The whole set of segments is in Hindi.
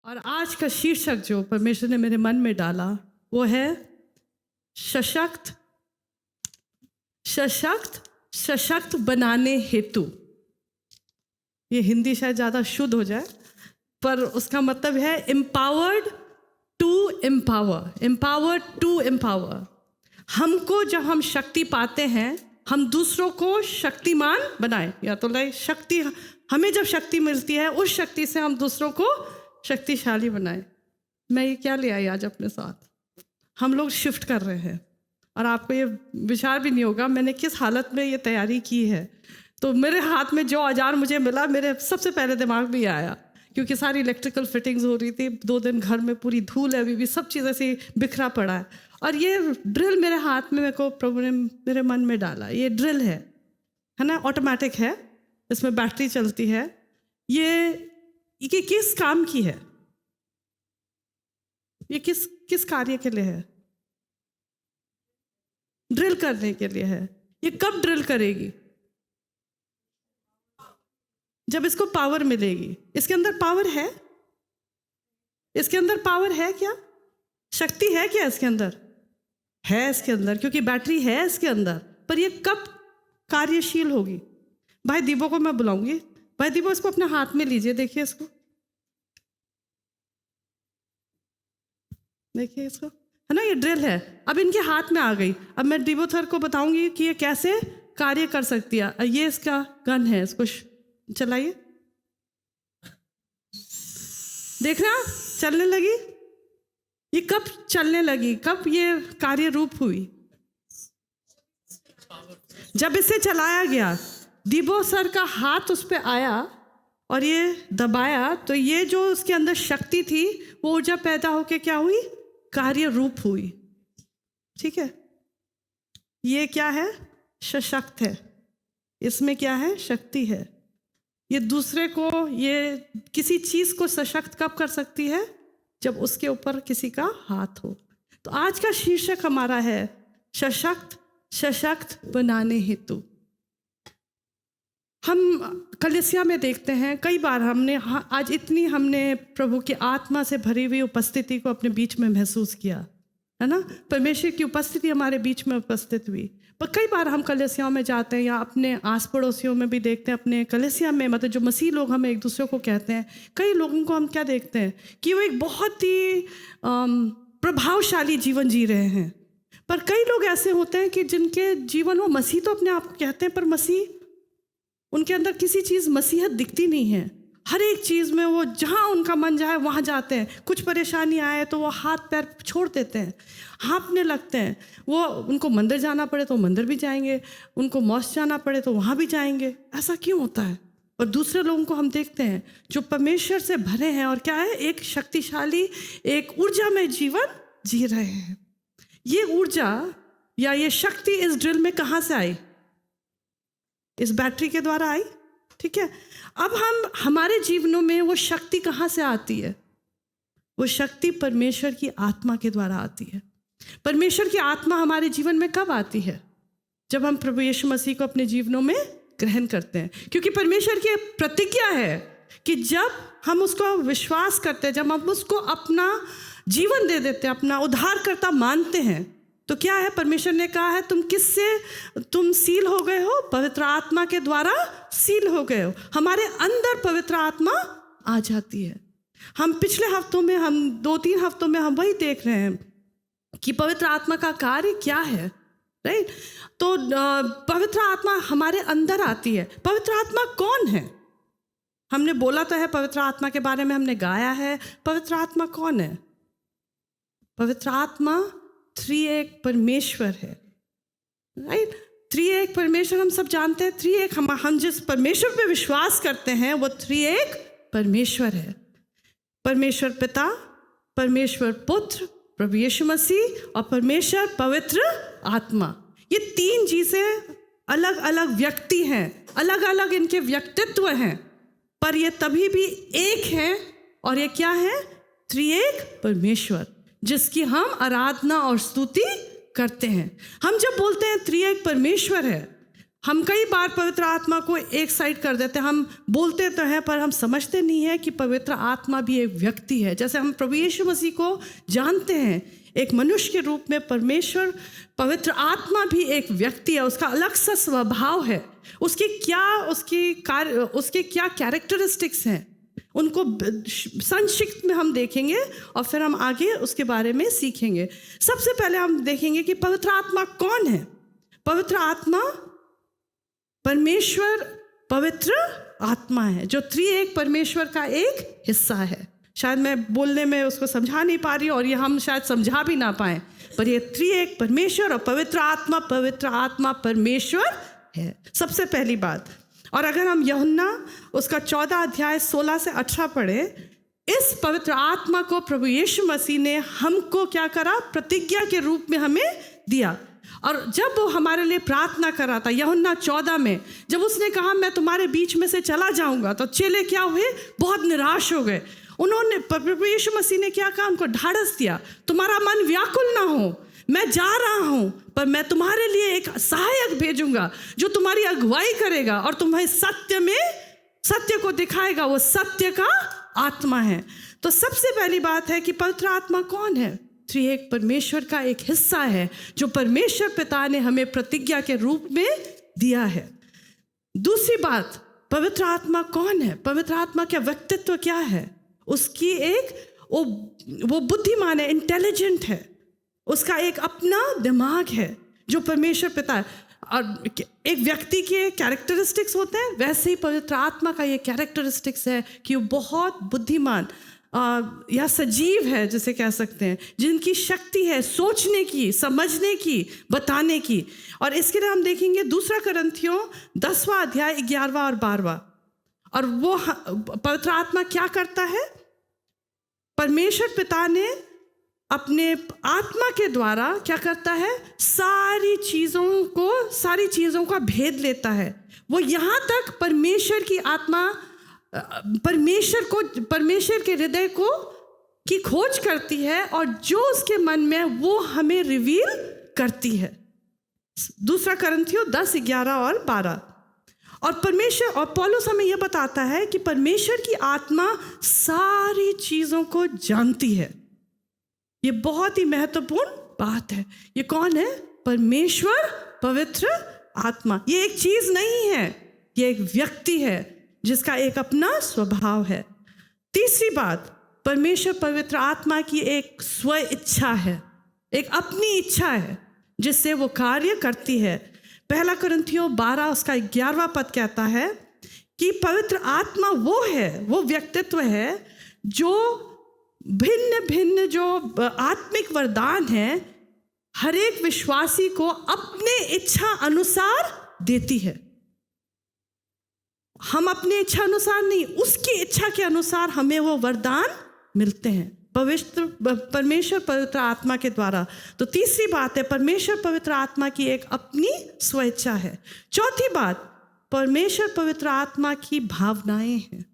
और आज का शीर्षक जो परमेश्वर ने मेरे मन में डाला वो है सशक्त सशक्त सशक्त बनाने हेतु। ये हिंदी शायद ज़्यादा शुद्ध हो जाए, पर उसका मतलब है empowered to empower, empowered to empower. हमको जब हम शक्ति पाते हैं, हम दूसरों को शक्तिमान बनाएं, या तो लाइक शक्ति, हमें जब शक्ति मिलती है उस शक्ति से हम दूसरों को शक्तिशाली बनाएं। मैं ये क्या ले आई आज अपने साथ? हम लोग शिफ्ट कर रहे हैं और आपको ये विचार भी नहीं होगा मैंने किस हालत में ये तैयारी की है। तो मेरे हाथ में जो औजार मुझे मिला, मेरे सबसे पहले दिमाग में आया, क्योंकि सारी इलेक्ट्रिकल फिटिंग्स हो रही थी। 2 दिन घर में पूरी धूल है, अभी भी सब चीज़ ऐसे बिखरा पड़ा है। और ये ड्रिल मेरे हाथ में, मेरे को प्रभु ने मेरे मन में डाला। ये ड्रिल है ना, ऑटोमेटिक है, इसमें बैटरी चलती है। ये किस काम की है? ये किस कार्य के लिए है? ड्रिल करने के लिए है। ये कब ड्रिल करेगी? जब इसको पावर मिलेगी। इसके अंदर पावर है? इसके अंदर पावर है क्या? शक्ति है क्या इसके अंदर? है इसके अंदर, क्योंकि बैटरी है इसके अंदर। पर ये कब कार्यशील होगी? भाई दीपो को मैं बुलाऊंगी। भाई दीपो, इसको अपने हाथ में लीजिए, देखिए इसको, देखिए इसको, है ना, ये ड्रिल है। अब इनके हाथ में आ गई। अब मैं दीपो सर को बताऊंगी कि ये कैसे कार्य कर सकती है। ये इसका गन है, इसको चलाइए। देखना चलने लगी। ये कब चलने लगी? कब ये कार्य रूप हुई? जब इसे चलाया गया। दीपो सर का हाथ उस पर आया और ये दबाया, तो ये जो उसके अंदर शक्ति थी वो ऊर्जा पैदा होके क्या हुई? कार्य रूप हुई। ठीक है, ये क्या है? सशक्त है। इसमें क्या है? शक्ति है। ये दूसरे को, ये किसी चीज को सशक्त कब कर सकती है? जब उसके ऊपर किसी का हाथ हो। तो आज का शीर्षक हमारा है सशक्त बनाने हेतु। हम कलीसिया में देखते हैं कई बार आज हमने प्रभु की आत्मा से भरी हुई उपस्थिति को अपने बीच में महसूस किया, है ना। परमेश्वर की उपस्थिति हमारे बीच में उपस्थित हुई। पर कई बार हम कलीसियाओं में जाते हैं या अपने आस पड़ोसियों में भी देखते हैं, अपने कलीसिया में, मतलब जो मसीह लोग हम एक दूसरे को कहते हैं, कई लोगों को हम क्या देखते हैं कि वो एक बहुत ही प्रभावशाली जीवन जी रहे हैं। पर कई लोग ऐसे होते हैं कि जिनके जीवन, वो मसीह तो अपने आप को कहते हैं, पर मसीह, उनके अंदर किसी चीज़ मसीहत दिखती नहीं है। हर एक चीज़ में वो जहाँ उनका मन जाए वहाँ जाते हैं। कुछ परेशानी आए तो वो हाथ पैर छोड़ देते हैं, हाँफने लगते हैं। वो, उनको मंदिर जाना पड़े तो मंदिर भी जाएंगे, उनको मॉस्क जाना पड़े तो वहाँ भी जाएंगे। ऐसा क्यों होता है? और दूसरे लोगों को हम देखते हैं जो परमेश्वर से भरे हैं और क्या है, एक शक्तिशाली, एक ऊर्जा में जीवन जी रहे हैं। ये ऊर्जा या ये शक्ति इस ड्रिल में कहाँ से आई? इस बैटरी के द्वारा आई। ठीक है, अब हमारे जीवनों में वो शक्ति कहाँ से आती है? वो शक्ति परमेश्वर की आत्मा के द्वारा आती है। परमेश्वर की आत्मा हमारे जीवन में कब आती है? जब हम प्रभु यीशु मसीह को अपने जीवनों में ग्रहण करते हैं। क्योंकि परमेश्वर की प्रतिज्ञा है कि जब हम उसको विश्वास करते हैं, जब हम उसको अपना जीवन दे देते हैं, अपना उद्धारकर्ता मानते हैं, तो क्या है? परमेश्वर ने कहा है तुम सील हो गए हो, पवित्र आत्मा के द्वारा सील हो गए हो। हमारे अंदर पवित्र आत्मा आ जाती है। हम पिछले हफ्तों में, हम 2-3 हफ्तों में हम वही देख रहे हैं कि पवित्र आत्मा का कार्य क्या है, राइट। तो पवित्र आत्मा हमारे अंदर आती है। पवित्र आत्मा कौन है? हमने बोला तो है, पवित्र आत्मा के बारे में हमने गाया है। पवित्र आत्मा कौन है? पवित्र आत्मा त्रिएक परमेश्वर है, राइट। त्रिएक परमेश्वर हम सब जानते हैं। त्रिएक, हम जिस परमेश्वर पे विश्वास करते हैं वो त्रिएक परमेश्वर है। परमेश्वर पिता, परमेश्वर पुत्र, प्रभु यीशु मसीह और परमेश्वर पवित्र आत्मा। ये 3 चीजें अलग अलग व्यक्ति हैं, अलग अलग इनके व्यक्तित्व हैं, पर ये तभी भी एक हैं। और ये क्या है? त्रिएक परमेश्वर, जिसकी हम आराधना और स्तुति करते हैं। हम जब बोलते हैं त्रिएक परमेश्वर है, हम कई बार पवित्र आत्मा को एक साइड कर देते हैं। हम बोलते तो हैं पर हम समझते नहीं है कि पवित्र आत्मा भी एक व्यक्ति है। जैसे हम प्रभु यीशु मसीह को जानते हैं एक मनुष्य के रूप में, परमेश्वर पवित्र आत्मा भी एक व्यक्ति है। उसका अलग सा स्वभाव है। उसके क्या कैरेक्टरिस्टिक्स हैं, उनको संक्षिप्त में हम देखेंगे और फिर हम आगे उसके बारे में सीखेंगे। सबसे पहले हम देखेंगे कि पवित्र आत्मा कौन है। पवित्र आत्मा परमेश्वर पवित्र आत्मा है जो त्रिएक परमेश्वर का एक हिस्सा है। शायद मैं बोलने में उसको समझा नहीं पा रही और ये हम शायद समझा भी ना पाए, पर ये त्रिएक परमेश्वर और पवित्र आत्मा परमेश्वर है, सबसे पहली बात। और अगर हम यूहन्ना उसका 14 अध्याय 16 से 18 पढ़े, इस पवित्र आत्मा को प्रभु यीशु मसीह ने हमको क्या करा, प्रतिज्ञा के रूप में हमें दिया। और जब वो हमारे लिए प्रार्थना कर रहा था यूहन्ना 14 में, जब उसने कहा मैं तुम्हारे बीच में से चला जाऊंगा, तो चेले क्या हुए, बहुत निराश हो गए। उन्होंने प्रभु यीशु मसीह ने क्या कहा, उनको ढाढ़स दिया, तुम्हारा मन व्याकुल ना हो, मैं जा रहा हूं, पर मैं तुम्हारे लिए एक सहायक भेजूंगा जो तुम्हारी अगुवाई करेगा और तुम्हें सत्य को दिखाएगा। वो सत्य का आत्मा है। तो सबसे पहली बात है कि पवित्र आत्मा कौन है। त्रिएक परमेश्वर का एक हिस्सा है जो परमेश्वर पिता ने हमें प्रतिज्ञा के रूप में दिया है। दूसरी बात, पवित्र आत्मा कौन है, पवित्र आत्मा का व्यक्तित्व क्या है। उसकी वो बुद्धिमान है, इंटेलिजेंट है, उसका एक अपना दिमाग है जो परमेश्वर पिता है। और एक व्यक्ति के कैरेक्टरिस्टिक्स होते हैं, वैसे ही पवित्र आत्मा का ये कैरेक्टरिस्टिक्स है कि वो बहुत बुद्धिमान या सजीव है, जिसे कह सकते हैं, जिनकी शक्ति है सोचने की, समझने की, बताने की। और इसके लिए हम देखेंगे 2 कुरिन्थियों 10वां अध्याय 11वां और 12वां। और वो पवित्र आत्मा क्या करता है, परमेश्वर पिता ने अपने आत्मा के द्वारा क्या करता है, सारी चीज़ों का भेद लेता है। वो यहाँ तक परमेश्वर की आत्मा, परमेश्वर के हृदय की खोज करती है और जो उसके मन में वो हमें रिवील करती है। 2 कुरिन्थियों 10, 11 और 12। और परमेश्वर और पौलुस हमें यह बताता है कि परमेश्वर की आत्मा सारी चीज़ों को जानती है। ये बहुत ही महत्वपूर्ण बात है। ये कौन है, परमेश्वर पवित्र आत्मा। ये एक चीज़ नहीं है, ये एक व्यक्ति है जिसका एक अपना स्वभाव है। तीसरी बात, परमेश्वर पवित्र आत्मा की एक स्व इच्छा है, एक अपनी इच्छा है जिससे वो कार्य करती है। 1 कुरिन्थियों 12 उसका 11वां पद कहता है कि पवित्र आत्मा वो है, वो व्यक्तित्व है जो भिन्न भिन्न जो आत्मिक वरदान है हर एक विश्वासी को अपने इच्छा अनुसार देती है। हम अपने इच्छा अनुसार नहीं, उसकी इच्छा के अनुसार हमें वो वरदान मिलते हैं परमेश्वर पवित्र आत्मा के द्वारा। तो तीसरी बात है, परमेश्वर पवित्र आत्मा की एक अपनी स्वेच्छा है। चौथी बात, परमेश्वर पवित्र आत्मा की भावनाएं हैं,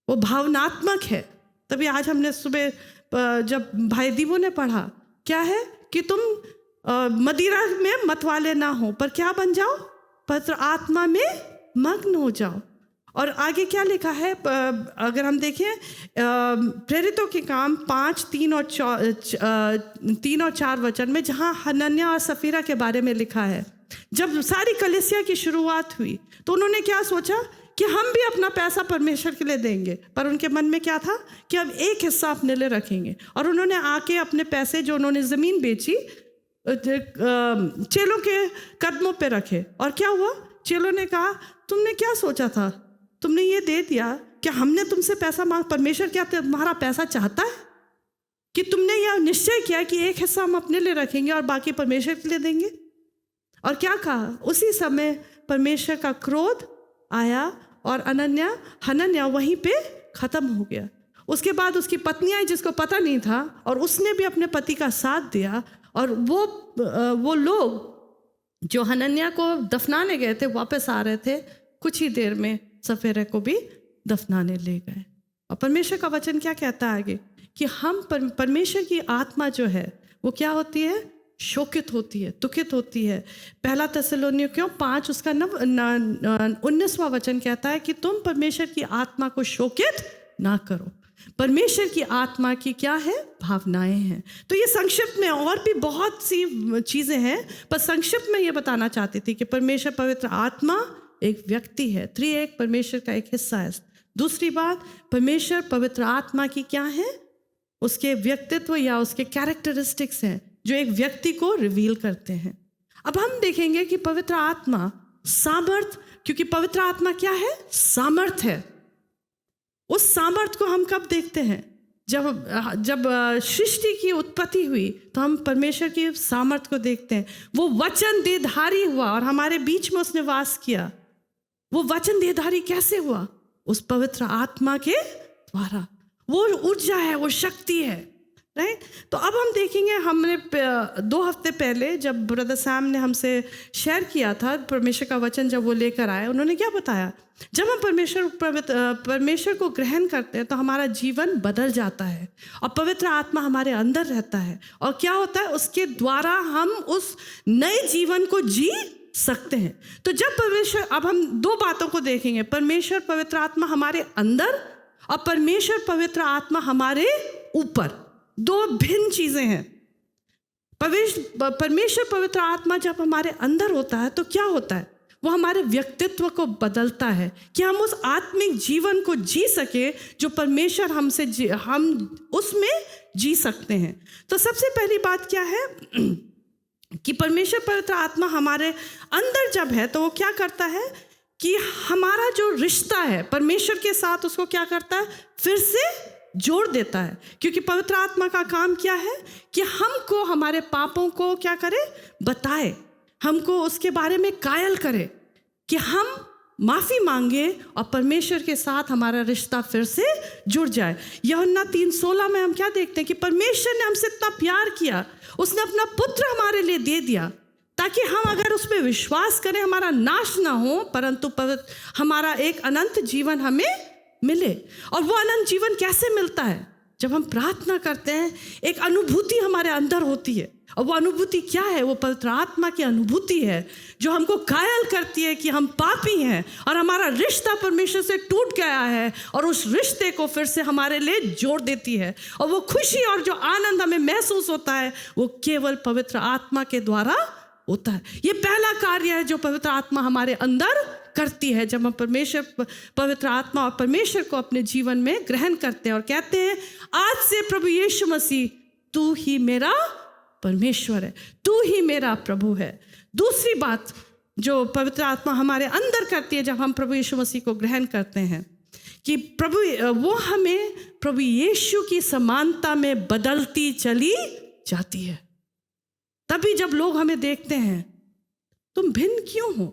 वो भावनात्मक है। तभी आज हमने सुबह जब भाई दीवो ने पढ़ा, क्या है कि तुम मदिरा में मतवाले ना हो, पर क्या बन जाओ, पवित्र आत्मा में मग्न हो जाओ। और आगे क्या लिखा है, अगर हम देखें प्रेरितों के काम 5, 3 और 4 वचन में, जहाँ हनन्याह और सफीरा के बारे में लिखा है। जब सारी कलीसिया की शुरुआत हुई तो उन्होंने क्या सोचा कि हम भी अपना पैसा परमेश्वर के लिए देंगे, पर उनके मन में क्या था कि अब एक हिस्सा अपने लिए रखेंगे। और उन्होंने आके अपने पैसे जो उन्होंने ज़मीन बेची चेलों के कदमों पे रखे। और क्या हुआ, चेलों ने कहा तुमने क्या सोचा था, तुमने ये दे दिया, क्या हमने तुमसे पैसा मांग, परमेश्वर क्या तुम्हारा पैसा चाहता है कि तुमने यह निश्चय किया कि एक हिस्सा हम अपने लिए रखेंगे और बाकी परमेश्वर के लिए देंगे। और क्या कहा, उसी समय परमेश्वर का क्रोध आया और हनन्याह वहीं पे ख़त्म हो गया। उसके बाद उसकी पत्नी आई जिसको पता नहीं था, और उसने भी अपने पति का साथ दिया। और वो लोग जो हनन्याह को दफनाने गए थे वापस आ रहे थे, कुछ ही देर में सफेरा को भी दफनाने ले गए। और परमेश्वर का वचन क्या कहता है आगे कि हम परमेश्वर की आत्मा जो है वो क्या होती है, शोकित होती है, दुखित होती है। पहला थिस्सलुनीकियों 5 उसका 19वां वचन कहता है कि तुम परमेश्वर की आत्मा को शोकित ना करो। परमेश्वर की आत्मा की क्या है? भावनाएं हैं। तो ये संक्षिप्त में और भी बहुत सी चीज़ें हैं, पर संक्षिप्त में ये बताना चाहती थी कि परमेश्वर पवित्र आत्मा एक व्यक्ति है, त्रिएक परमेश्वर का एक हिस्सा है। दूसरी बात, परमेश्वर पवित्र आत्मा की क्या है? उसके व्यक्तित्व या उसके कैरेक्टरिस्टिक्स हैं जो एक व्यक्ति को रिवील करते हैं। अब हम देखेंगे कि पवित्र आत्मा सामर्थ, क्योंकि पवित्र आत्मा क्या है? सामर्थ है। उस सामर्थ को हम कब देखते हैं? जब सृष्टि की उत्पत्ति हुई तो हम परमेश्वर की सामर्थ को देखते हैं। वो वचन देहधारी हुआ और हमारे बीच में उसने वास किया। वो वचन देहधारी कैसे हुआ? उस पवित्र आत्मा के द्वारा। वो ऊर्जा है, वो शक्ति है, राइट। तो अब हम देखेंगे, हमने 2 हफ्ते पहले जब ब्रदर सैम ने हमसे शेयर किया था परमेश्वर का वचन, जब वो लेकर आए, उन्होंने क्या बताया? जब हम परमेश्वर को ग्रहण करते हैं तो हमारा जीवन बदल जाता है और पवित्र आत्मा हमारे अंदर रहता है। और क्या होता है? उसके द्वारा हम उस नए जीवन को जी सकते हैं। तो जब परमेश्वर, अब हम 2 बातों को देखेंगे, परमेश्वर पवित्र आत्मा हमारे अंदर और परमेश्वर पवित्र आत्मा हमारे ऊपर। 2 भिन्न चीजें हैं। परमेश्वर पवित्र आत्मा जब हमारे अंदर होता है तो क्या होता है? वो हमारे व्यक्तित्व को बदलता है कि हम उस आत्मिक जीवन को जी सके जो परमेश्वर हम उसमें जी सकते हैं। तो सबसे पहली बात क्या है कि परमेश्वर पवित्र आत्मा हमारे अंदर जब है तो वो क्या करता है कि हमारा जो रिश्ता है परमेश्वर के साथ, उसको क्या करता है? फिर से जोड़ देता है। क्योंकि पवित्र आत्मा का काम क्या है कि हमको हमारे पापों को क्या करे? बताए, हमको उसके बारे में कायल करे कि हम माफ़ी मांगे और परमेश्वर के साथ हमारा रिश्ता फिर से जुड़ जाए। यूहन्ना 3:16 में हम क्या देखते हैं कि परमेश्वर ने हमसे इतना प्यार किया, उसने अपना पुत्र हमारे लिए दे दिया ताकि हम अगर उस पर विश्वास करें हमारा नाश ना हो, परंतु हमारा एक अनंत जीवन हमें मिले। और वो अनंत जीवन कैसे मिलता है? जब हम प्रार्थना करते हैं, एक अनुभूति हमारे अंदर होती है। और वो अनुभूति क्या है? वो पवित्र आत्मा की अनुभूति है जो हमको कायल करती है कि हम पापी हैं और हमारा रिश्ता परमेश्वर से टूट गया है, और उस रिश्ते को फिर से हमारे लिए जोड़ देती है। और वो खुशी और जो आनंद हमें महसूस होता है वो केवल पवित्र आत्मा के द्वारा होता है। ये पहला कार्य है जो पवित्र आत्मा हमारे अंदर करती है जब हम पवित्र आत्मा और परमेश्वर को अपने जीवन में ग्रहण करते हैं और कहते हैं, आज से प्रभु यीशु मसीह तू ही मेरा परमेश्वर है, तू ही मेरा प्रभु है। दूसरी बात जो पवित्र आत्मा हमारे अंदर करती है जब हम प्रभु यीशु मसीह को ग्रहण करते हैं कि वो हमें प्रभु यीशु की समानता में बदलती चली जाती है। तभी जब लोग हमें देखते हैं, तुम भिन्न क्यों हो,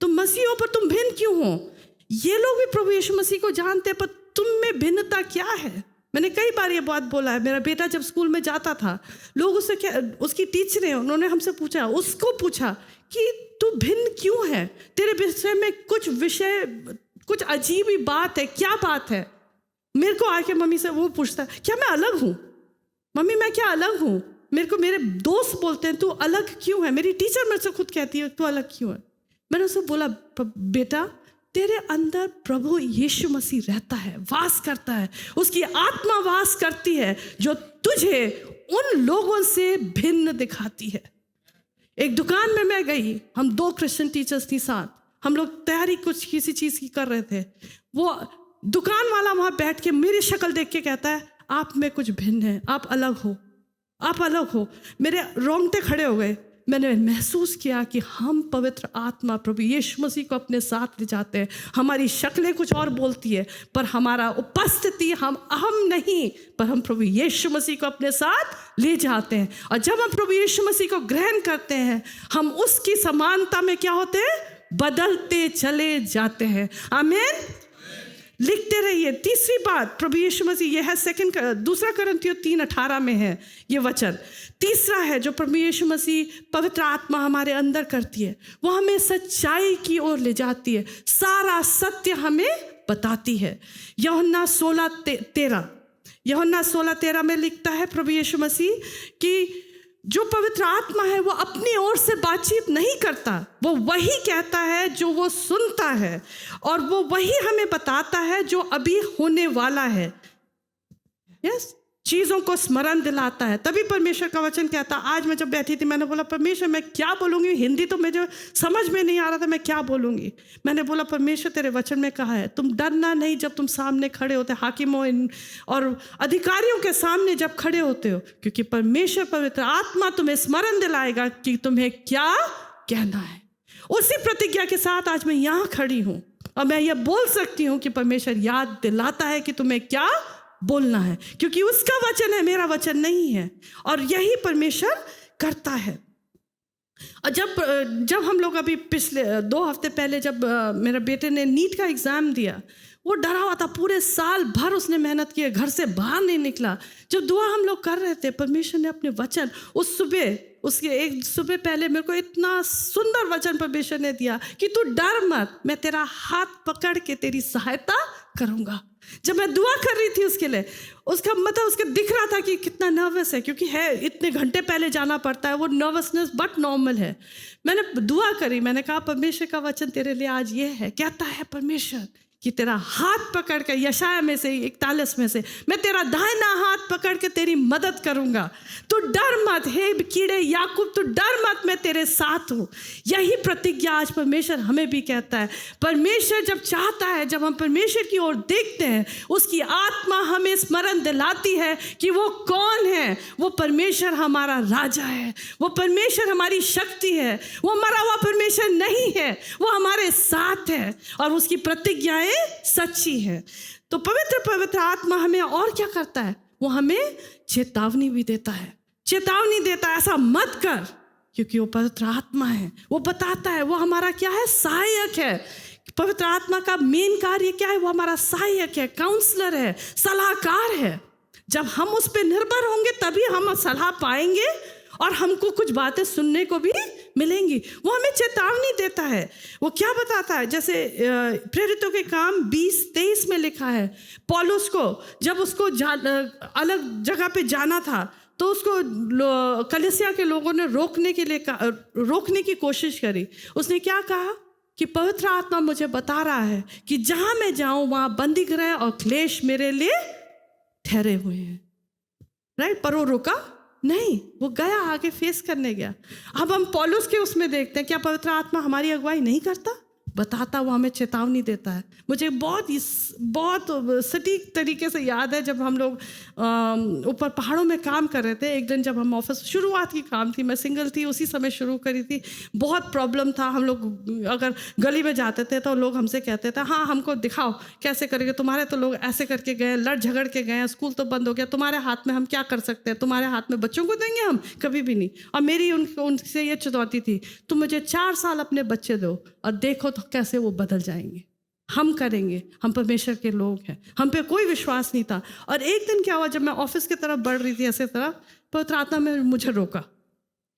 तुम मसीह हो पर तुम भिन्न क्यों हो? ये लोग भी प्रभु यीशु मसीह को जानते हैं पर तुम में भिन्नता क्या है? मैंने कई बार ये बात बोला है। मेरा बेटा जब स्कूल में जाता था, लोग उससे क्या, उसकी टीचर है, उन्होंने हमसे पूछा, उसको पूछा कि तू भिन्न क्यों है, तेरे विषय में कुछ अजीब ही बात है, क्या बात है? मेरे को आके मम्मी से वो पूछता है, क्या मैं अलग हूँ? मम्मी मैं क्या अलग हूँ? मेरे को मेरे दोस्त बोलते हैं तू अलग क्यों है, मेरी टीचर मेरे से खुद कहती है तू अलग क्यों है। मैंने उससे बोला, बेटा तेरे अंदर प्रभु यीशु मसीह रहता है, वास करता है, उसकी आत्मा वास करती है जो तुझे उन लोगों से भिन्न दिखाती है। एक दुकान में मैं गई, हम 2 क्रिश्चियन टीचर्स थी साथ, हम लोग तैयारी कुछ किसी चीज़ की कर रहे थे। वो दुकान वाला वहाँ बैठ के मेरी शक्ल देख के कहता है, आप में कुछ भिन्न है, आप अलग हो, आप अलग हो। मेरे रोंगटे खड़े हो गए। मैंने महसूस किया कि हम पवित्र आत्मा प्रभु यीशु मसीह को अपने साथ ले जाते हैं। हमारी शक्लें कुछ और बोलती है पर हमारा उपस्थिति हम नहीं, पर हम प्रभु यीशु मसीह को अपने साथ ले जाते हैं। और जब हम प्रभु यीशु मसीह को ग्रहण करते हैं, हम उसकी समानता में क्या होते हैं? बदलते चले जाते हैं। आमीन। लिखते रहिए। तीसरी बात प्रभु यीशु मसीह, यह है 2 कुरिन्थियों 3:18 में है ये वचन। तीसरा है जो प्रभु यीशु मसीह पवित्र आत्मा हमारे अंदर करती है, वो हमें सच्चाई की ओर ले जाती है, सारा सत्य हमें बताती है। यूहन्ना 16:13 में लिखता है प्रभु यीशु मसीह कि जो पवित्र आत्मा है वो अपनी ओर से बातचीत नहीं करता, वो वही कहता है जो वो सुनता है, और वो वही हमें बताता है जो अभी होने वाला है। यस, चीज़ों को स्मरण दिलाता है। तभी परमेश्वर का वचन कहता, आज मैं जब बैठी थी मैंने बोला परमेश्वर मैं क्या बोलूँगी, हिंदी तो मुझे समझ में नहीं आ रहा था मैं क्या बोलूँगी। मैंने बोला परमेश्वर तेरे वचन में कहा है तुम डरना नहीं जब तुम सामने खड़े होते, हाकिमों और अधिकारियों के सामने जब खड़े होते हो, क्योंकि परमेश्वर पवित्र आत्मा तुम्हें स्मरण दिलाएगा कि तुम्हें क्या कहना है। उसी प्रतिज्ञा के साथ आज मैं यहाँ खड़ी हूँ और मैं ये बोल सकती हूँ कि परमेश्वर याद दिलाता है कि तुम्हें क्या बोलना है, क्योंकि उसका वचन है, मेरा वचन नहीं है, और यही परमेश्वर करता है। और जब हम लोग अभी पिछले 2 हफ्ते पहले जब मेरे बेटे ने नीट का एग्ज़ाम दिया, वो डरा हुआ था, पूरे साल भर उसने मेहनत की, घर से बाहर नहीं निकला। जब दुआ हम लोग कर रहे थे, परमेश्वर ने अपने वचन उस सुबह, उसके एक सुबह पहले मेरे को इतना सुंदर वचन परमेश्वर ने दिया कि तू डर मत, मैं तेरा हाथ पकड़ के तेरी सहायता करूँगा। जब मैं दुआ कर रही थी उसके लिए, उसका मतलब उसका दिख रहा था कि कितना नर्वस है, क्योंकि है इतने घंटे पहले जाना पड़ता है, वो नर्वसनेस बट नॉर्मल है। मैंने दुआ करी, मैंने कहा परमेश्वर का वचन तेरे लिए आज ये है, कहता है परमेश्वर कि तेरा हाथ पकड़ कर, यशाया में से 41 में से, मैं तेरा दाहिना हाथ पकड़ के तेरी मदद करूंगा, तू डर मत, हे कीड़े याकूब तू डर मत, मैं तेरे साथ हूँ। यही प्रतिज्ञा आज परमेश्वर हमें भी कहता है। परमेश्वर जब चाहता है, जब हम परमेश्वर की ओर देखते हैं, उसकी आत्मा हमें स्मरण दिलाती है कि वो कौन है। वो परमेश्वर हमारा राजा है, वो परमेश्वर हमारी शक्ति है, वो मरा हुआ परमेश्वर नहीं है, वो हमारे साथ है और उसकी प्रतिज्ञाएं सच्ची है। तो पवित्र आत्मा हमें और क्या करता है, वो हमें चेतावनी भी देता है, चेतावनी देता है ऐसा मत कर, क्योंकि वो पवित्र आत्मा है। वो बताता है, वो हमारा क्या है, सहायक है। पवित्र आत्मा का मेन कार्य क्या है, वो हमारा सहायक है, काउंसलर है, सलाहकार है। जब हम उस पर निर्भर होंगे तभी हम सलाह पाएंगे और हमको कुछ बातें सुनने को भी मिलेंगी। वो हमें चेतावनी देता है। वो क्या बताता है, जैसे प्रेरितों के काम 20:23 में लिखा है, पौलुस को जब उसको अलग जगह पे जाना था तो उसको कलीसिया के लोगों ने रोकने की कोशिश करी। उसने क्या कहा कि पवित्र आत्मा मुझे बता रहा है कि जहाँ मैं जाऊँ वहाँ बंदी गृह और क्लेश मेरे लिए ठहरे हुए हैं। राइट, पर वो रुका नहीं, वो गया, आगे फेस करने गया। अब हम पौलुस के उसमें देखते हैं, क्या पवित्र आत्मा हमारी अगुवाई नहीं करता, बताता, वो हमें चेतावनी देता है। मुझे बहुत सटीक तरीके से याद है, जब हम लोग ऊपर पहाड़ों में काम कर रहे थे, एक दिन जब हम ऑफिस, शुरुआत की काम थी, मैं सिंगल थी, उसी समय शुरू करी थी, बहुत प्रॉब्लम था। हम लोग अगर गली में जाते थे तो लोग हमसे कहते थे, हाँ हमको दिखाओ कैसे करेंगे, तुम्हारे तो लोग ऐसे करके गए, लड़ झगड़ के गए, स्कूल तो बंद हो गया, तुम्हारे हाथ में हम क्या कर सकते हैं, तुम्हारे हाथ में बच्चों को देंगे हम, कभी भी नहीं। और मेरी उनसे ये चुनौती थी, तुम मुझे 4 साल अपने बच्चे दो और देखो तो कैसे वो बदल जाएंगे। हम करेंगे, हम परमेश्वर के लोग हैं। हम पे कोई विश्वास नहीं था। और एक दिन क्या हुआ, जब मैं ऑफिस की तरफ बढ़ रही थी, ऐसे तरफ, पवित्र आत्मा में मुझे रोका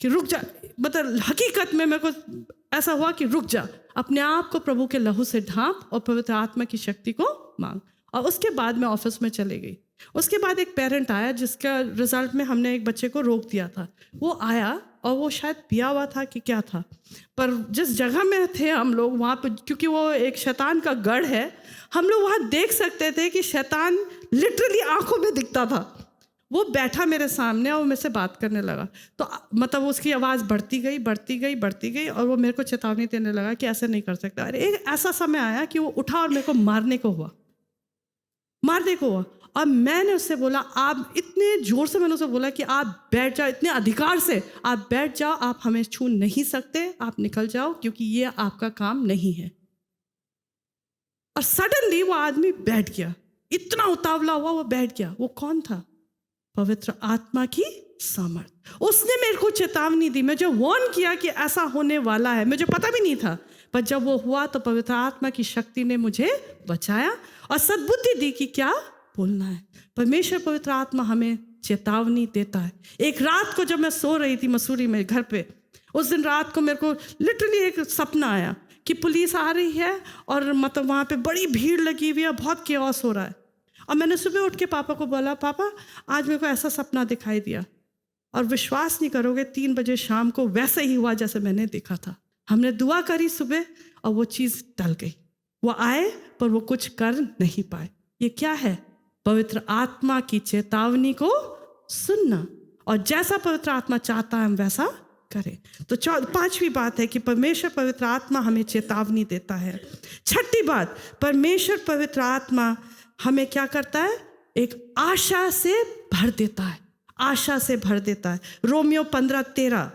कि रुक जा। मतलब हकीकत में मेरे को ऐसा हुआ कि रुक जा, अपने आप को प्रभु के लहू से ढांप और पवित्र आत्मा की शक्ति को मांग। और उसके बाद मैं ऑफिस में चली गई। उसके बाद एक पेरेंट आया, जिसका रिजल्ट में हमने एक बच्चे को रोक दिया था। वो आया और वो शायद पिया हुआ था कि क्या था, पर जिस जगह में थे हम लोग वहाँ पर, क्योंकि वो एक शैतान का गढ़ है, हम लोग वहाँ देख सकते थे कि शैतान लिटरली आंखों में दिखता था। वो बैठा मेरे सामने और मेरे से बात करने लगा। तो मतलब उसकी आवाज़ बढ़ती गई और वो मेरे को चेतावनी देने लगा कि ऐसे नहीं कर सकता। अरे एक ऐसा समय आया कि वो उठा और मेरे को मारने को हुआ। और मैंने उससे बोला, आप, इतने जोर से मैंने उससे बोला कि आप बैठ जाओ, इतने अधिकार से आप बैठ जाओ, आप हमें छू नहीं सकते, आप निकल जाओ, क्योंकि ये आपका काम नहीं है। और सडनली वो आदमी बैठ गया, इतना उतावला हुआ, वो बैठ गया। वो कौन था? पवित्र आत्मा की सामर्थ। उसने मेरे को चेतावनी दी, मुझे वार्न किया कि ऐसा होने वाला है। मुझे पता भी नहीं था, पर जब वो हुआ तो पवित्र आत्मा की शक्ति ने मुझे बचाया और सद्बुद्धि दी कि क्या बोलना है। परमेश्वर पवित्र आत्मा हमें चेतावनी देता है। एक रात को जब मैं सो रही थी मसूरी में घर पे, उस दिन रात को मेरे को लिटरली एक सपना आया कि पुलिस आ रही है और मतलब वहाँ पे बड़ी भीड़ लगी हुई है, बहुत केओस हो रहा है। और मैंने सुबह उठ के पापा को बोला, पापा आज मेरे को ऐसा सपना दिखाई दिया। और विश्वास नहीं करोगे 3 बजे शाम को वैसा ही हुआ जैसे मैंने देखा था। हमने दुआ करी सुबह और वो चीज़ टल गई। वो आए पर वो कुछ कर नहीं पाए। ये क्या है? पवित्र आत्मा की चेतावनी को सुनना, और जैसा पवित्र आत्मा चाहता है हम वैसा करें। तो 5वीं बात है कि परमेश्वर पवित्र आत्मा हमें चेतावनी देता है। 6ठी बात, परमेश्वर पवित्र आत्मा हमें क्या करता है? एक आशा से भर देता है, आशा से भर देता है। रोमियो 15:13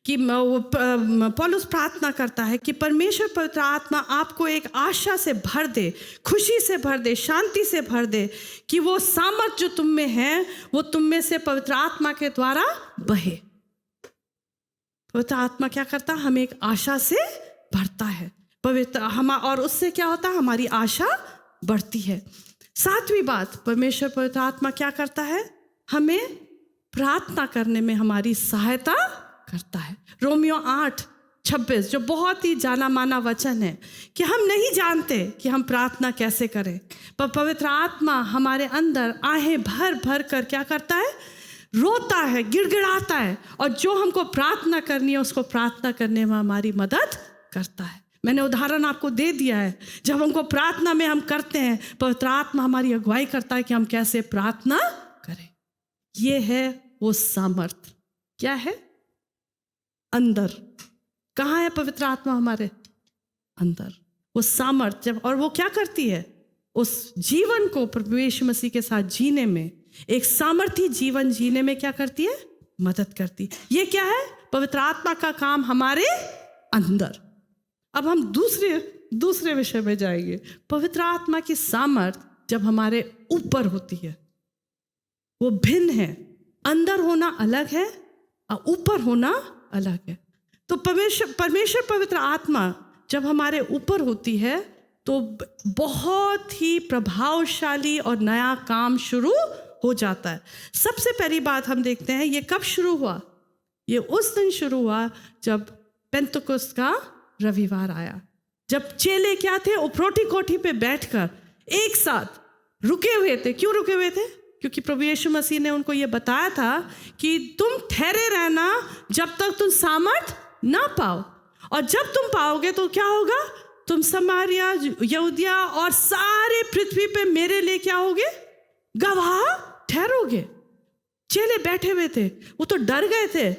कि पौलुस प्रार्थना करता है कि परमेश्वर पवित्र आत्मा आपको एक आशा से भर दे, खुशी से भर दे, शांति से भर दे, कि वो सामर्थ जो तुम में है वो तुम में से पवित्र आत्मा के द्वारा बहे। पवित्र आत्मा क्या करता है? हमें एक आशा से भरता है और उससे क्या होता है? हमारी आशा बढ़ती है। 7वीं बात, परमेश्वर पवित्र आत्मा क्या करता है? हमें प्रार्थना करने में हमारी सहायता करता है। रोमियो 8:26 जो बहुत ही जाना माना वचन है कि हम नहीं जानते कि हम प्रार्थना कैसे करें, पर पवित्र आत्मा हमारे अंदर आहें भर भर कर क्या करता है? रोता है, गिड़गिड़ाता है, और जो हमको प्रार्थना करनी है उसको प्रार्थना करने में हमारी मदद करता है। मैंने उदाहरण आपको दे दिया है। जब हमको प्रार्थना में हम करते हैं, पवित्र आत्मा हमारी अगुवाई करता है कि हम कैसे प्रार्थना करें। ये है वो सामर्थ। क्या है? अंदर। कहाँ है पवित्र आत्मा? हमारे अंदर। वो सामर्थ जब, और वो क्या करती है? उस जीवन को प्रभु यीशु मसीह के साथ जीने में, एक सामर्थी जीवन जीने में क्या करती है? मदद करती। ये क्या है? पवित्र आत्मा का काम हमारे अंदर। अब हम दूसरे विषय में जाएंगे। पवित्र आत्मा की सामर्थ जब हमारे ऊपर होती है वो भिन्न है। अंदर होना अलग है और ऊपर होना अलग है। तो परमेश्वर पवित्र आत्मा जब हमारे ऊपर होती है तो बहुत ही प्रभावशाली और नया काम शुरू हो जाता है। सबसे पहली बात हम देखते हैं, ये कब शुरू हुआ? ये उस दिन शुरू हुआ जब पेंतुकोस्त का रविवार आया, जब चेले क्या थे? उपरोटी कोठी पे बैठकर एक साथ रुके हुए थे। क्यों रुके हुए थे? क्योंकि प्रभु यीशु मसीह ने उनको ये बताया था कि तुम ठहरे रहना जब तक तुम सामर्थ ना पाओ, और जब तुम पाओगे तो क्या होगा? तुम समारिया, यहूदिया और सारे पृथ्वी पे मेरे लिए क्या होगे? गवाह ठहरोगे। चेले बैठे हुए थे, वो तो डर गए थे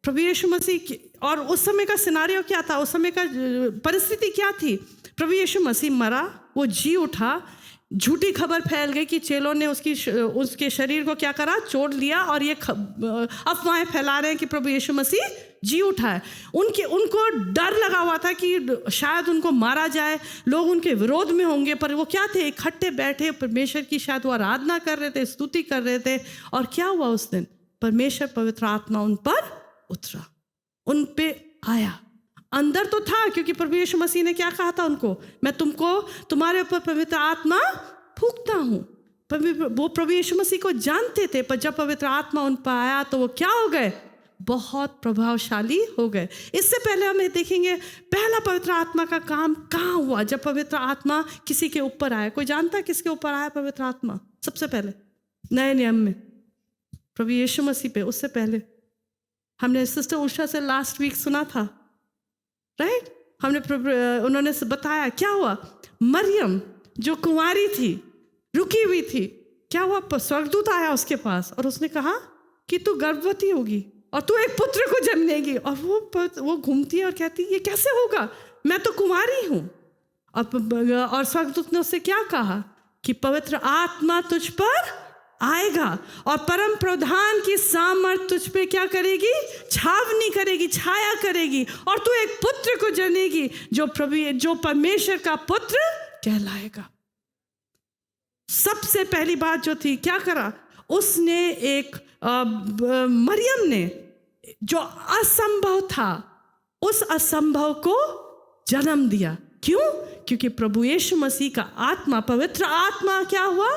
प्रभु यीशु मसीह। और उस समय का सिनारियो क्या था? उस समय का परिस्थिति क्या थी? प्रभु यीशु मसीह मरा, वो जी उठा, झूठी खबर फैल गई कि चेलों ने उसके शरीर को क्या करा? चोट लिया, और ये अफवाहें फैला रहे हैं कि प्रभु यीशु मसीह जी उठा है। उनको डर लगा हुआ था कि शायद उनको मारा जाए, लोग उनके विरोध में होंगे, पर वो क्या थे? इकट्ठे बैठे परमेश्वर की शायद वो आराधना कर रहे थे, स्तुति कर रहे थे। और क्या हुआ उस दिन? परमेश्वर पवित्र आत्मा उन पर उतरा, उन पे आया। अंदर तो था, क्योंकि प्रभु यीशु मसीह ने क्या कहा था उनको? मैं तुम्हारे ऊपर पवित्र आत्मा फूंकता हूँ। वो प्रभु यीशु मसीह को जानते थे, पर जब पवित्र आत्मा उन पर आया तो वो क्या हो गए? बहुत प्रभावशाली हो गए। इससे पहले हम देखेंगे पहला पवित्र आत्मा का काम कहाँ हुआ, जब पवित्र आत्मा किसी के ऊपर आया। कोई जानता है किसके ऊपर आया पवित्र आत्मा? सबसे पहले नए नियम में प्रभु यीशु मसीह पे। उससे पहले हमने सिस्टर उषा से लास्ट वीक सुना था, राइट? उन्होंने बताया क्या हुआ। मरियम जो कुंवारी थी, रुकी हुई थी, क्या हुआ? स्वर्गदूत आया उसके पास और उसने कहा कि तू गर्भवती होगी और तू एक पुत्र को जन्मेगी। और वो घूमती है और कहती है ये कैसे होगा, मैं तो कुंवारी हूँ। और स्वर्गदूत ने उससे क्या कहा कि पवित्र आत्मा तुझ पर आएगा और परम प्रधान की सामर्थ तुझ पे क्या करेगी? छावनी करेगी, छाया करेगी, और तू एक पुत्र को जनेगी जो परमेश्वर का पुत्र कहलाएगा। सबसे पहली बात जो थी, क्या करा उसने? मरियम ने जो असंभव था उस असंभव को जन्म दिया। क्यों? क्योंकि प्रभु यीशु मसीह का आत्मा, पवित्र आत्मा क्या हुआ?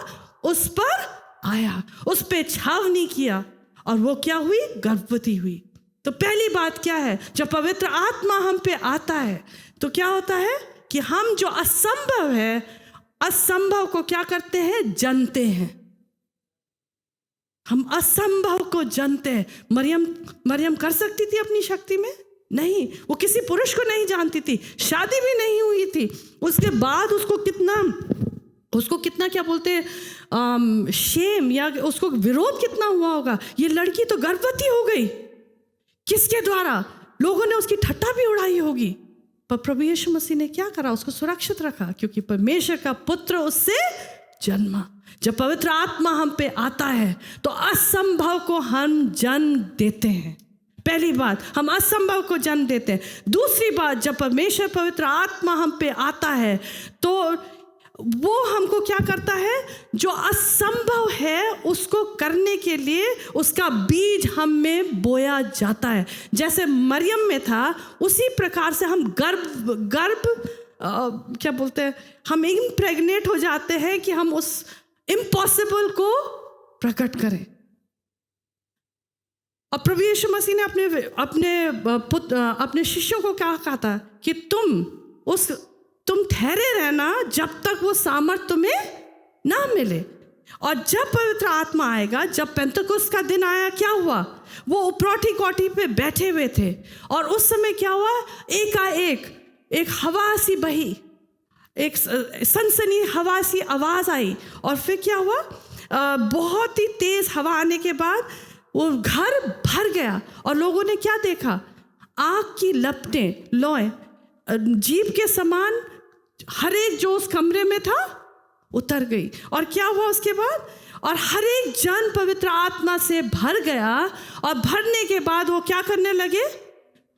उस पर आया, उस पे छावनी किया, और वो क्या हुई? गर्भवती हुई। तो पहली बात क्या है? जब पवित्र आत्मा हम पे आता है तो क्या होता है कि हम जो असंभव है, असंभव को क्या करते हैं? जानते हैं। हम असंभव को जानते हैं। मरियम कर सकती थी अपनी शक्ति में? नहीं। वो किसी पुरुष को नहीं जानती थी, शादी भी नहीं हुई थी। उसके बाद उसको कितना क्या बोलते हैं शेम, या उसको विरोध कितना हुआ होगा। ये लड़की तो गर्भवती हो गई, किसके द्वारा? लोगों ने उसकी ठट्टा भी उड़ाई होगी, पर प्रभु यीशु मसीह ने क्या करा? उसको सुरक्षित रखा, क्योंकि परमेश्वर का पुत्र उससे जन्मा। जब पवित्र आत्मा हम पे आता है तो असंभव को हम जन्म देते हैं। पहली बात, हम असंभव को जन्म देते हैं। दूसरी बात, जब परमेश्वर पवित्र आत्मा हम पे आता है तो वो हमको क्या करता है? जो असंभव है उसको करने के लिए उसका बीज हम में बोया जाता है। जैसे मरियम में था, उसी प्रकार से हम गर्भ क्या बोलते हैं, हम इम्प्रेग्नेट हो जाते हैं कि हम उस इम्पॉसिबल को प्रकट करें। और प्रभु यीशु मसीह ने अपने शिष्यों को क्या कहा था कि तुम ठहरे रहना जब तक वो सामर्थ तुम्हें ना मिले। और जब पवित्र आत्मा आएगा, जब पेंतकुस्त का दिन आया, क्या हुआ? वो उपरौठी कोठी पे बैठे हुए थे और उस समय क्या हुआ? एकाएक एक हवा सी बही, एक सनसनी हवा सी आवाज़ आई और फिर क्या हुआ? बहुत ही तेज़ हवा आने के बाद वो घर भर गया और लोगों ने क्या देखा? आग की लपटें, लोए जीभ के समान हर एक जो उस कमरे में था उतर गई। और क्या हुआ उसके बाद? और हर एक जन पवित्र आत्मा से भर गया और भरने के बाद वो क्या करने लगे?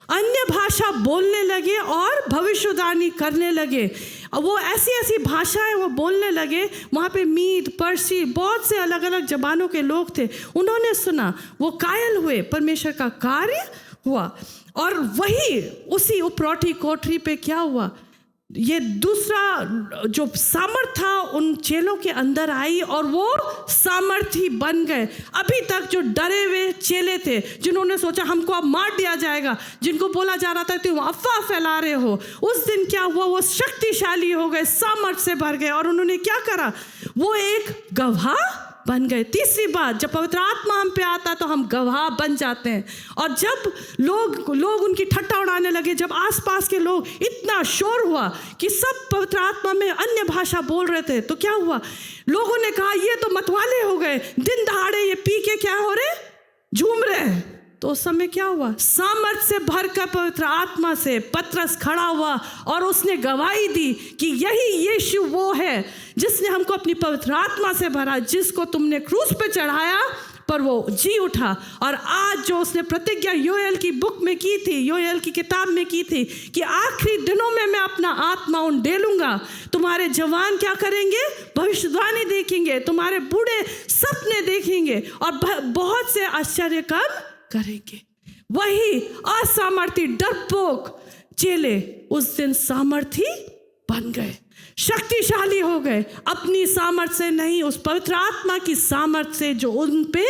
अन्य भाषा बोलने लगे और भविष्यवाणी करने लगे। वो ऐसी भाषाएं वो बोलने लगे। वहाँ पे मीद, पर्सी, बहुत से अलग अलग जबानों के लोग थे। उन्होंने सुना, वो कायल हुए, परमेश्वर का कार्य हुआ। और वही उसी उपरौठी कोठरी पे क्या हुआ? ये दूसरा जो सामर्थ था उन चेलों के अंदर आई और वो सामर्थी बन गए। अभी तक जो डरे हुए चेले थे, जिन्होंने सोचा हमको अब मार दिया जाएगा, जिनको बोला जा रहा था तुम अफवाह फैला रहे हो, उस दिन क्या हुआ? वो शक्तिशाली हो गए, सामर्थ से भर गए और उन्होंने क्या करा? वो एक गवाह बन गए। तीसरी बात, जब पवित्र आत्मा हम पे आता तो हम गवाह बन जाते हैं। और जब लोग उनकी ठट्ठा उड़ाने लगे, जब आसपास के लोग, इतना शोर हुआ कि सब पवित्र आत्मा में अन्य भाषा बोल रहे थे, तो क्या हुआ? लोगों ने कहा ये तो मतवाले हो गए, दिन दहाड़े ये पी के क्या हो रहे, झूम रहे हैं। तो उस समय क्या हुआ? सामर्थ से भरकर पवित्र आत्मा से पतरस खड़ा हुआ और उसने गवाही दी कि यही यीशु वो है जिसने हमको अपनी पवित्र आत्मा से भरा, जिसको तुमने क्रूस पे चढ़ाया पर वो जी उठा। और आज जो उसने प्रतिज्ञा योएल की बुक में की थी, योएल की किताब में की थी कि आखिरी दिनों में मैं अपना आत्मा उंडेलूंगा, तुम्हारे जवान क्या करेंगे? भविष्यवाणी देखेंगे, तुम्हारे बूढ़े सपने देखेंगे और बहुत से आश्चर्य काम करेंगे। वही असामर्थी डरपोक चेले उस दिन सामर्थी बन गए, शक्तिशाली हो गए। अपनी सामर्थ्य से नहीं, उस पवित्र आत्मा की सामर्थ्य से जो उन पे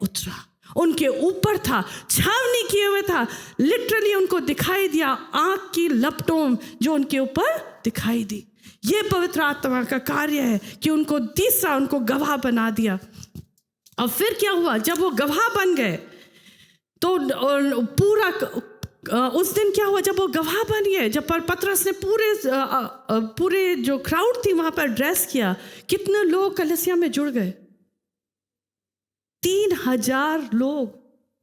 उतरा, उनके ऊपर था, छावनी किए हुए था। लिटरली उनको दिखाई दिया, आग की लपटों जो उनके ऊपर दिखाई दी। ये पवित्र आत्मा का कार्य है कि उनको गवाह बना दिया। और फिर क्या हुआ? जब वो गवाह बन गए तो उस दिन क्या हुआ? जब वो गवाह बन गए, जब पतरस ने पूरे जो क्राउड थी वहां पर एड्रेस किया, कितने लोग कलीसिया में जुड़ गए? 3000 लोग।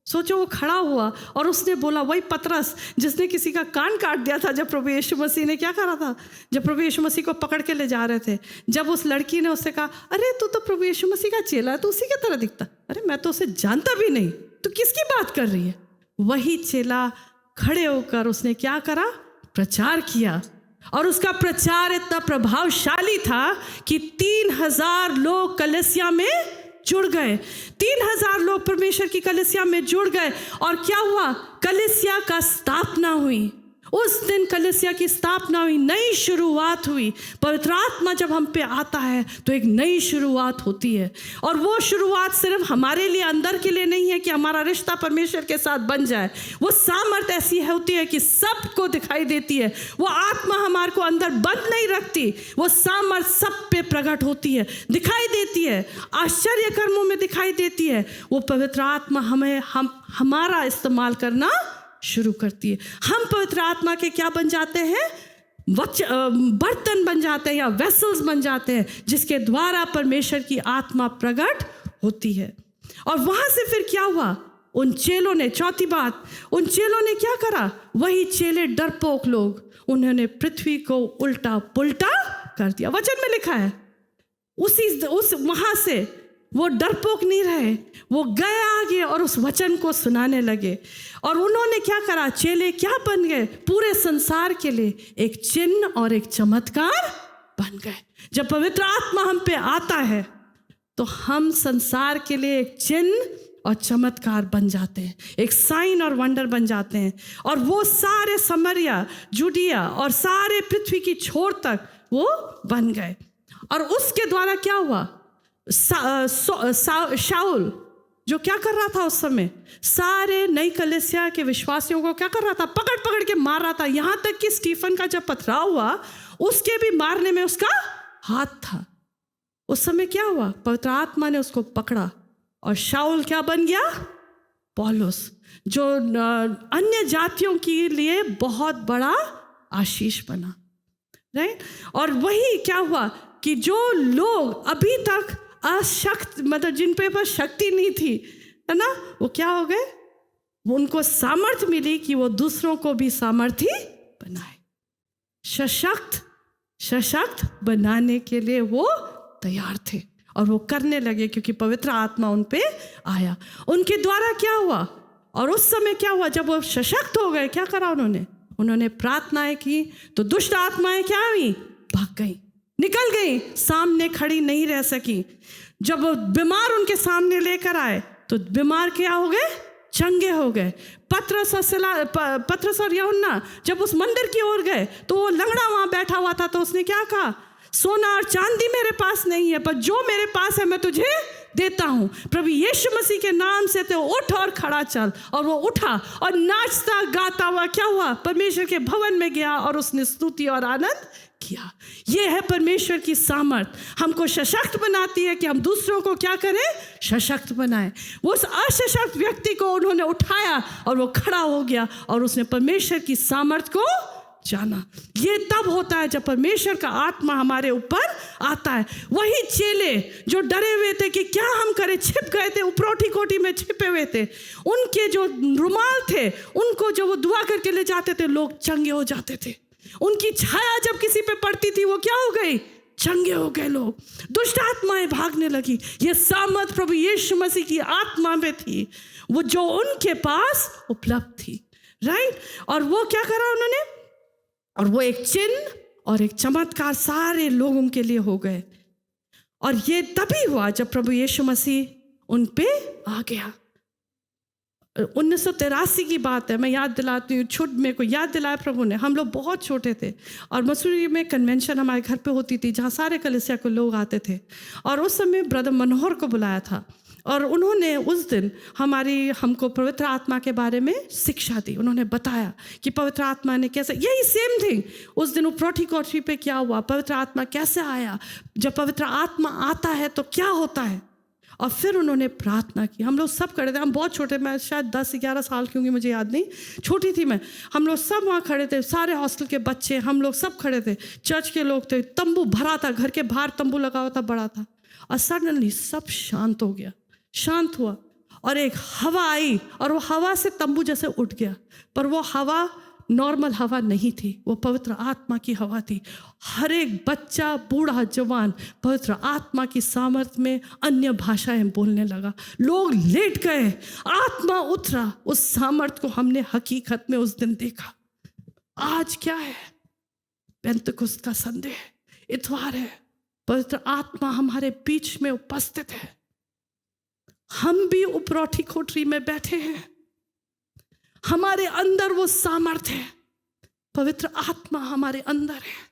सोचो, वो खड़ा हुआ और उसने बोला, वही पतरस जिसने किसी का कान काट दिया था जब प्रभु यीशु मसीह ने क्या करा था, जब प्रभु यीशु मसीह को पकड़ के ले जा रहे थे। जब उस लड़की ने उससे कहा, अरे तू तो प्रभु यीशु मसीह का चेला है, तो उसी की तरह दिखता। अरे मैं तो उसे जानता भी नहीं, तो किसकी बात कर रही है? वही चेला खड़े होकर उसने क्या करा? प्रचार किया। और उसका प्रचार इतना प्रभावशाली था कि 3000 लोग कलीसिया में जुड़ गए। 3000 लोग परमेश्वर की कलीसिया में जुड़ गए। और क्या हुआ? कलीसिया का स्थापना हुई। उस दिन कलीसिया की स्थापना हुई, नई शुरुआत हुई। पवित्र आत्मा जब हम पे आता है तो एक नई शुरुआत होती है। और वो शुरुआत सिर्फ हमारे लिए, अंदर के लिए नहीं है कि हमारा रिश्ता परमेश्वर के साथ बन जाए। वो सामर्थ ऐसी होती है कि सबको दिखाई देती है। वो आत्मा हमारे को अंदर बंद नहीं रखती, वो सामर्थ सब पे प्रकट होती है, दिखाई देती है, आश्चर्य कर्मों में दिखाई देती है। वो पवित्र आत्मा हमें हमारा इस्तेमाल करना शुरू करती है। हम पवित्र आत्मा के क्या बन जाते हैं? बर्तन बन जाते हैं या वेसल्स बन जाते हैं, जिसके द्वारा परमेश्वर की आत्मा प्रकट होती है। और वहां से फिर क्या हुआ? उन चेलों ने, चौथी बात, उन चेलों ने क्या करा? वही चेले डरपोक लोग, उन्होंने पृथ्वी को उल्टा पुल्टा कर दिया। वचन में लिखा है उस वहां से वो डरपोक नहीं रहे, वो गए आगे और उस वचन को सुनाने लगे। और उन्होंने क्या करा? चेले क्या बन गए? पूरे संसार के लिए एक चिन्ह और एक चमत्कार बन गए। जब पवित्र आत्मा हम पे आता है तो हम संसार के लिए एक चिन्ह और चमत्कार बन जाते हैं, एक साइन और वंडर बन जाते हैं। और वो सारे समरिया, जुडिया और सारे पृथ्वी की छोर तक वो बन गए। और उसके द्वारा क्या हुआ? शाऊल जो क्या कर रहा था उस समय? सारे नई कलीसिया के विश्वासियों को क्या कर रहा था? पकड़ पकड़ के मार रहा था। यहाँ तक कि स्टीफन का जब पथराव हुआ, उसके भी मारने में उसका हाथ था। उस समय क्या हुआ? पवित्र आत्मा ने उसको पकड़ा और शाऊल क्या बन गया? पौलुस, जो अन्य जातियों के लिए बहुत बड़ा आशीष बना। राइट? और वही क्या हुआ कि जो लोग अभी तक अशक्त, मतलब जिन पे बस शक्ति नहीं थी, है ना, वो क्या हो गए? उनको सामर्थ्य मिली कि वो दूसरों को भी सामर्थी बनाए। सशक्त बनाने के लिए वो तैयार थे और वो करने लगे, क्योंकि पवित्र आत्मा उन पे आया। उनके द्वारा क्या हुआ? और उस समय क्या हुआ? जब वो सशक्त हो गए, क्या करा उन्होंने प्रार्थनाएं की, तो दुष्ट आत्माएं क्या हुई? भाग गई, निकल गई, सामने खड़ी नहीं रह सकी। जब वो बीमार उनके सामने लेकर आए तो बीमार क्या हो गए? चंगे हो गए। पतरस और यूहन्ना जब उस मंदिर की ओर गए तो वो लंगड़ा वहां बैठा हुआ था, तो उसने क्या कहा? सोना और चांदी मेरे पास नहीं है, पर जो मेरे पास है मैं तुझे देता हूं। प्रभु यीशु मसीह के नाम से तो उठ और खड़ा चल। और वो उठा और नाचता गाता हुआ क्या हुआ? परमेश्वर के भवन में गया और उसने स्तुति और आनंद किया। ये है परमेश्वर की सामर्थ, हमको सशक्त बनाती है कि हम दूसरों को क्या करें? सशक्त बनाएं। वो उस असशक्त व्यक्ति को उन्होंने उठाया और वो खड़ा हो गया और उसने परमेश्वर की सामर्थ को जाना। ये तब होता है जब परमेश्वर का आत्मा हमारे ऊपर आता है। वही चेले जो डरे हुए थे कि क्या हम करें, छिप गए थे, उपरोटी कोटी में छिपे हुए थे, उनके जो रुमाल थे उनको जब वो दुआ करके ले जाते थे, लोग चंगे हो जाते थे। उनकी छाया जब किसी पे पड़ती थी वो क्या हो गई? चंगे हो गए लोग। दुष्ट आत्माएं भागने लगी। ये सामर्थ प्रभु यीशु मसीह की आत्मा में थी, वो जो उनके पास उपलब्ध थी। राइट? और वो क्या करा उन्होंने? और वो एक चिन्ह और एक चमत्कार सारे लोगों के लिए हो गए। और ये तभी हुआ जब प्रभु यीशु मसीह उन पे आ गया। 1983 की बात है, मैं याद दिलाती हूँ। मेरे को याद दिलाया प्रभु ने। हम लोग बहुत छोटे थे और मसूरी में कन्वेंशन हमारे घर पे होती थी, जहाँ सारे कलीसिया के लोग आते थे। और उस समय ब्रदर मनोहर को बुलाया था और उन्होंने उस दिन हमको पवित्र आत्मा के बारे में शिक्षा दी। उन्होंने बताया कि पवित्र आत्मा ने कैसे, यही सेम थिंग उस दिन उपरोठी कोठी पे क्या हुआ, पवित्र आत्मा कैसे आया, जब पवित्र आत्मा आता है तो क्या होता है। और फिर उन्होंने प्रार्थना की। हम लोग सब खड़े थे, हम बहुत छोटे, मैं शायद 10-11 साल की होंगी, मुझे याद नहीं, छोटी थी मैं। हम लोग सब वहाँ खड़े थे, सारे हॉस्टल के बच्चे, हम लोग सब खड़े थे, चर्च के लोग थे, तंबू भरा था, घर के बाहर तंबू लगा हुआ था, बड़ा था। और सडनली सब शांत हो गया, शांत हुआ और एक हवा आई और वो हवा से तंबू जैसे उठ गया। पर वो हवा नॉर्मल हवा नहीं थी, वो पवित्र आत्मा की हवा थी। हर एक बच्चा, बूढ़ा, जवान पवित्र आत्मा की सामर्थ्य में अन्य भाषाएं बोलने लगा। लोग लेट गए, आत्मा उतरा। उस सामर्थ्य को हमने हकीकत में उस दिन देखा। आज क्या है? पेंतकुस्त का संदेह, इतवार है, पवित्र आत्मा हमारे बीच में उपस्थित है। हम भी उपरोठी कोठरी में बैठे हैं, हमारे अंदर वो सामर्थ्य है। पवित्र आत्मा हमारे अंदर है,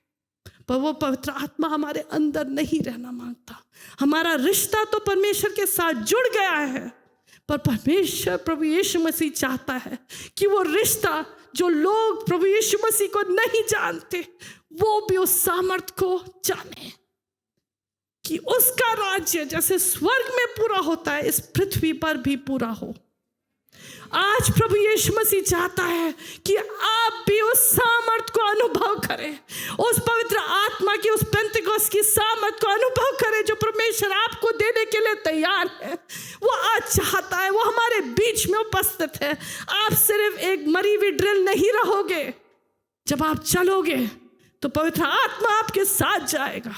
पर वो पवित्र आत्मा हमारे अंदर नहीं रहना मांगता। हमारा रिश्ता तो परमेश्वर के साथ जुड़ गया है, पर परमेश्वर प्रभु यीशु मसीह चाहता है कि वो रिश्ता जो लोग प्रभु यीशु मसीह को नहीं जानते वो भी उस सामर्थ को जाने कि उसका राज्य जैसे स्वर्ग में पूरा होता है इस पृथ्वी पर भी पूरा हो। आज प्रभु यीशु मसीह चाहता है कि आप भी उस सामर्थ को अनुभव करें, उस पवित्र आत्मा की, उस पेंतिकोस्त की सामर्थ को अनुभव करें जो परमेश्वर आपको देने के लिए तैयार है। वो आज चाहता है, वो हमारे बीच में उपस्थित है। आप सिर्फ एक मरी हुई ड्रिल नहीं रहोगे, जब आप चलोगे तो पवित्र आत्मा आपके साथ जाएगा,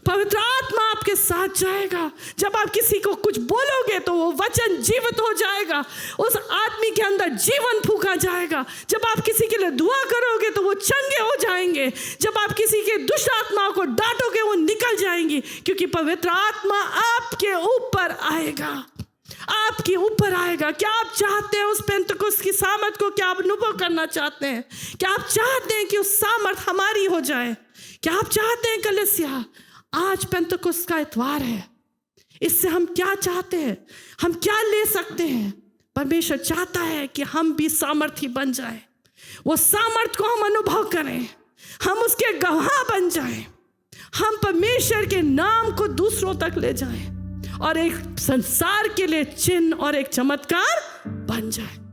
पवित्र आत्मा आपके साथ जाएगा। जब आप किसी को कुछ बोलोगे तो वो वचन जीवित हो जाएगा, उस आदमी के अंदर जीवन फूंका जाएगा। जब आप किसी के लिए दुआ करोगे तो वो चंगे हो जाएंगे। जब आप किसी के दुष्ट आत्माओं को डांटोगे वो निकल जाएंगी, क्योंकि पवित्र आत्मा आपके ऊपर आएगा, आपके ऊपर आएगा। क्या आप चाहते हैं उस पेंतकुस्त की सामर्थ को? क्या आप अनुभव करना चाहते हैं? क्या आप चाहते हैं कि उस सामर्थ हमारी हो जाए? क्या आप चाहते हैं कलीसिया? आज पेंतकुस्त का इतवार है, इससे हम क्या चाहते हैं? हम क्या ले सकते हैं? परमेश्वर चाहता है कि हम भी सामर्थी बन जाए, वो सामर्थ को हम अनुभव करें, हम उसके गवाह बन जाएं, हम परमेश्वर के नाम को दूसरों तक ले जाएं और एक संसार के लिए चिन्ह और एक चमत्कार बन जाए।